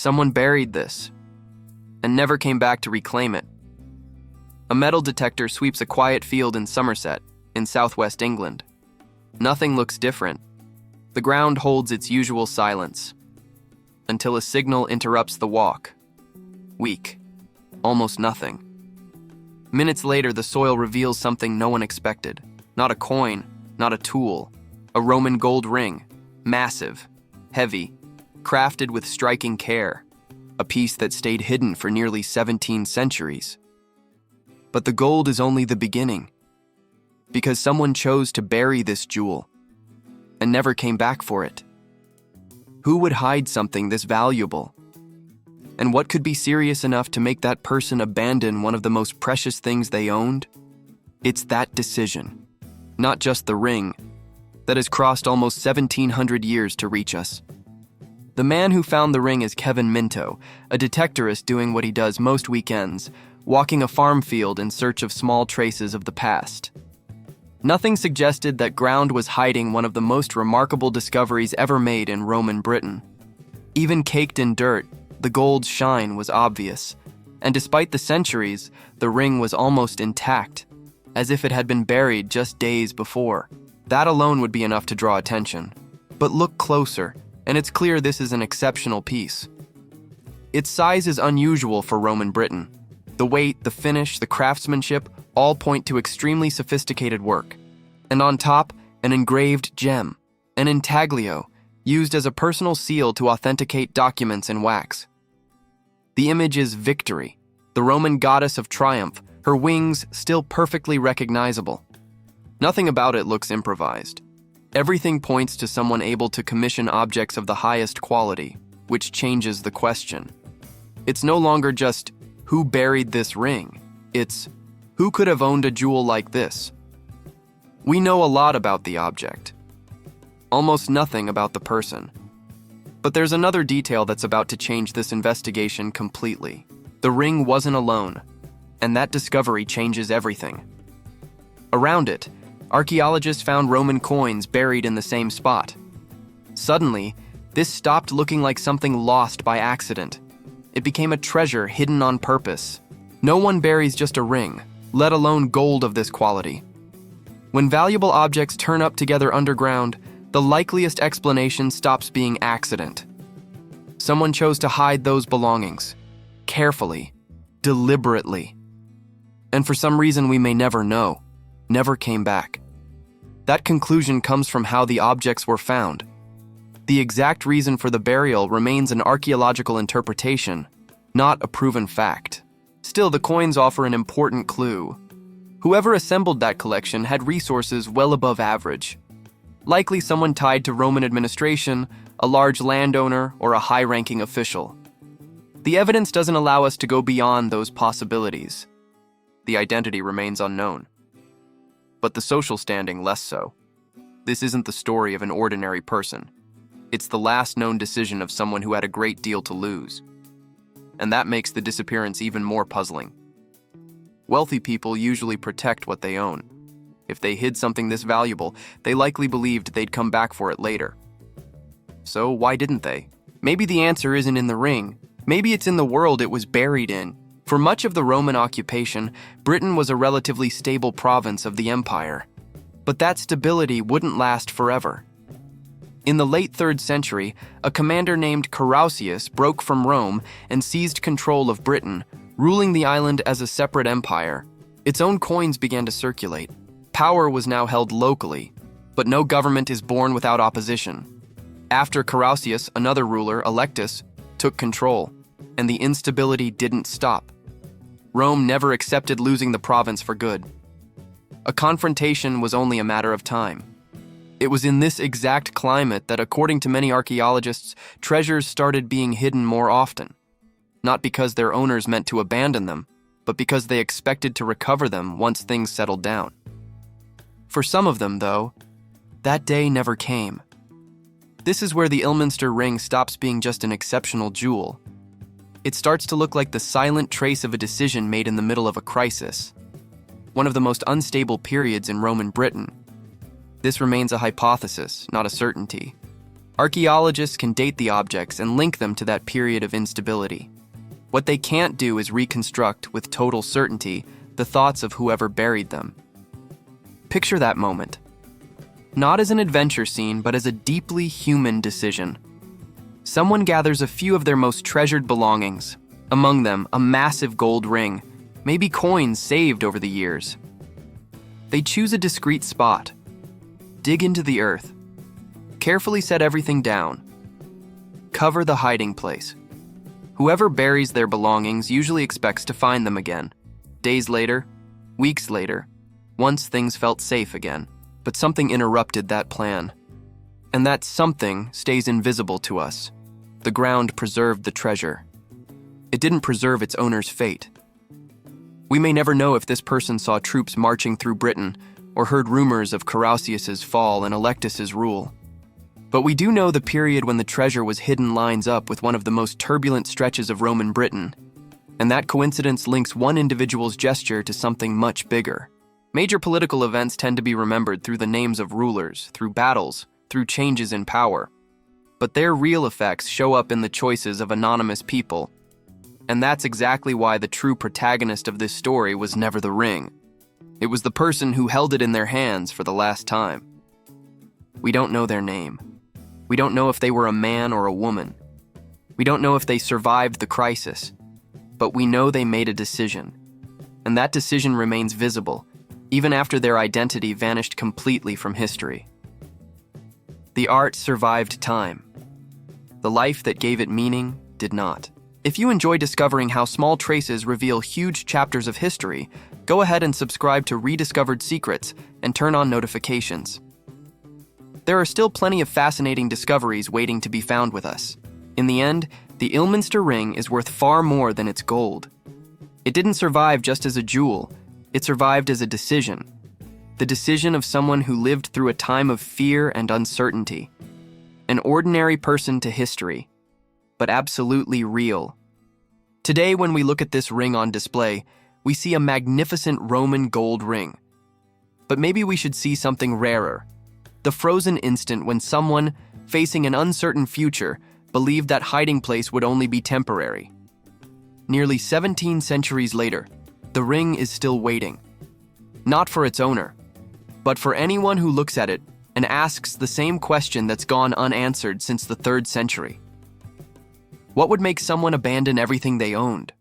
Someone buried this and never came back to reclaim it. A metal detector sweeps a quiet field in Somerset, in southwest England. Nothing looks different. The ground holds its usual silence until a signal interrupts the walk. Weak. Almost nothing. Minutes later, the soil reveals something no one expected. Not a coin, not a tool. A Roman gold ring. Massive. Heavy. Crafted with striking care. A piece that stayed hidden for nearly 17 centuries. But the gold is only the beginning. Because someone chose to bury this jewel and never came back for it. Who would hide something this valuable? And what could be serious enough to make that person abandon one of the most precious things they owned? It's that decision, not just the ring, that has crossed almost 1,700 years to reach us. The man who found the ring is Kevin Minto, a detectorist doing what he does most weekends, walking a farm field in search of small traces of the past. Nothing suggested that ground was hiding one of the most remarkable discoveries ever made in Roman Britain. Even caked in dirt, the gold's shine was obvious, and despite the centuries, the ring was almost intact, as if it had been buried just days before. That alone would be enough to draw attention. But look closer, and it's clear this is an exceptional piece. Its size is unusual for Roman Britain. The weight, the finish, the craftsmanship all point to extremely sophisticated work. And on top, an engraved gem, an intaglio, used as a personal seal to authenticate documents in wax. The image is Victory, the Roman goddess of triumph, her wings still perfectly recognizable. Nothing about it looks improvised. Everything points to someone able to commission objects of the highest quality, which changes the question. It's no longer just, who buried this ring? It's, who could have owned a jewel like this? We know a lot about the object. Almost nothing about the person. But there's another detail that's about to change this investigation completely. The ring wasn't alone, and that discovery changes everything. Around it, archaeologists found Roman coins buried in the same spot. Suddenly, this stopped looking like something lost by accident. It became a treasure hidden on purpose. No one buries just a ring, let alone gold of this quality. When valuable objects turn up together underground, the likeliest explanation stops being accident. Someone chose to hide those belongings, carefully, deliberately. And for some reason we may never know, never came back. That conclusion comes from how the objects were found. The exact reason for the burial remains an archaeological interpretation, not a proven fact. Still, the coins offer an important clue. Whoever assembled that collection had resources well above average. Likely someone tied to Roman administration, a large landowner, or a high-ranking official. The evidence doesn't allow us to go beyond those possibilities. The identity remains unknown. But the social standing less so. This isn't the story of an ordinary person. It's the last known decision of someone who had a great deal to lose. And that makes the disappearance even more puzzling. Wealthy people usually protect what they own. If they hid something this valuable, they likely believed they'd come back for it later. So why didn't they? Maybe the answer isn't in the ring. Maybe it's in the world it was buried in. For much of the Roman occupation, Britain was a relatively stable province of the empire. But that stability wouldn't last forever. In the late 3rd century, a commander named Carausius broke from Rome and seized control of Britain, ruling the island as a separate empire. Its own coins began to circulate. Power was now held locally, but no government is born without opposition. After Carausius, another ruler, Electus, took control, and the instability didn't stop. Rome never accepted losing the province for good. A confrontation was only a matter of time. It was in this exact climate that, according to many archaeologists, treasures started being hidden more often. Not because their owners meant to abandon them, but because they expected to recover them once things settled down. For some of them, though, that day never came. This is where the Ilminster Ring stops being just an exceptional jewel. It starts to look like the silent trace of a decision made in the middle of a crisis, one of the most unstable periods in Roman Britain. This remains a hypothesis, not a certainty. Archaeologists can date the objects and link them to that period of instability. What they can't do is reconstruct with total certainty the thoughts of whoever buried them. Picture that moment. Not as an adventure scene, but as a deeply human decision. Someone gathers a few of their most treasured belongings, among them a massive gold ring, maybe coins saved over the years. They choose a discreet spot, dig into the earth, carefully set everything down, cover the hiding place. Whoever buries their belongings usually expects to find them again, days later, weeks later, once things felt safe again. But something interrupted that plan. And that something stays invisible to us. The ground preserved the treasure. It didn't preserve its owner's fate. We may never know if this person saw troops marching through Britain or heard rumors of Carausius's fall and Electus's rule. But we do know the period when the treasure was hidden lines up with one of the most turbulent stretches of Roman Britain, and that coincidence links one individual's gesture to something much bigger. Major political events tend to be remembered through the names of rulers, through battles, through changes in power. But their real effects show up in the choices of anonymous people. And that's exactly why the true protagonist of this story was never the ring. It was the person who held it in their hands for the last time. We don't know their name. We don't know if they were a man or a woman. We don't know if they survived the crisis. But we know they made a decision. And that decision remains visible, even after their identity vanished completely from history. The art survived time. The life that gave it meaning did not. If you enjoy discovering how small traces reveal huge chapters of history, go ahead and subscribe to Rediscovered Secrets and turn on notifications. There are still plenty of fascinating discoveries waiting to be found with us. In the end, the Ilminster Ring is worth far more than its gold. It didn't survive just as a jewel. It survived as a decision. The decision of someone who lived through a time of fear and uncertainty. An ordinary person to history, but absolutely real. Today, when we look at this ring on display, we see a magnificent Roman gold ring. But maybe we should see something rarer. The frozen instant when someone, facing an uncertain future, believed that hiding place would only be temporary. Nearly 17 centuries later, the ring is still waiting. Not for its owner, but for anyone who looks at it and asks the same question that's gone unanswered since the 3rd century. What would make someone abandon everything they owned?